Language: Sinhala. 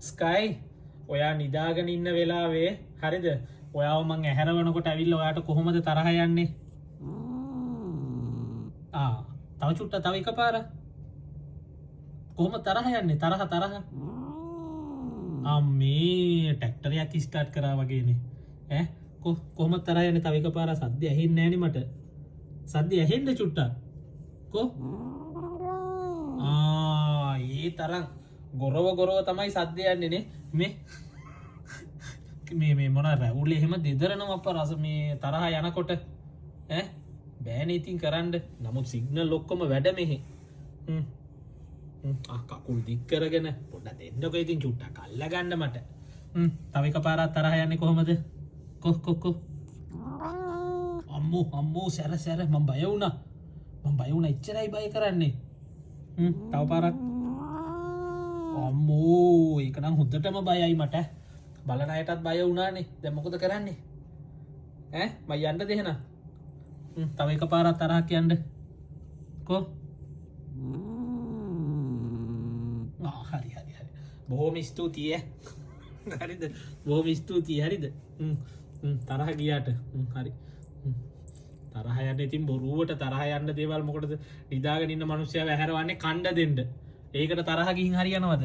ස්කයි ඔයා නිදාගෙන ඉන්න වෙලාවේ හරිද ඔයාව මං ඇහැරවනකොට ඇවිල්ලා ඔයාට කොහොමද තරහ යන්නේ තව චුට්ට තව එකපාර කොහොම තරහ යන්නේ තරහ අම්මේ ටැක්ටරයක් ස්ටාර්ට් කරා වගේනේ කොහොම තරහ යන්නේ තව එකපාර සද්ද ඇහෙන්නේ නැණි මට සද්ද ඇහෙන්න චුට්ටක් කො ඒ තරම් ගොරව තමයි සද්ද යන්නේ නේ මේ මොන රැවුල එහෙම දෙදරනවා අප්පා රස මේ තරහ යනකොට බෑනේ ඉතින් කරන්න නමුත් සිග්නල් ඔක්කොම වැඩ මෙහි කකුල් දික් කරගෙන පොඩ්ඩක් දෙන්නකෝ ඉතින් චුට්ටක් අල්ල ගන්න මට තව එකපාරක් තරහ යන්නේ කොහමද කො අම්මෝ සැර මම බය වුණා එච්චරයි බය කරන්නේ තව පාරක් අම්මෝ ඒක නම් හොඳටම බයයි මට බලන අයටත් බය වුණානේ දැන් මොකද කරන්නේ මම යන්න දෙහෙන තව එකපාරක් තරහ කියන්න කො හරි බොහොම ස්තුතියි හරිද බොහොම ස්තුතියි හරිද තරහ ගියාට හරි තරහ යන්න ඉතින් බොරුවට තරහ යන්න දේවල් මොකටද නිදාගෙන ඉන්න මිනිස්සයා ඇහැරවන්නේ කණ්ඩ දෙන්න ඒකට තරහ ගිහින් හරියනවද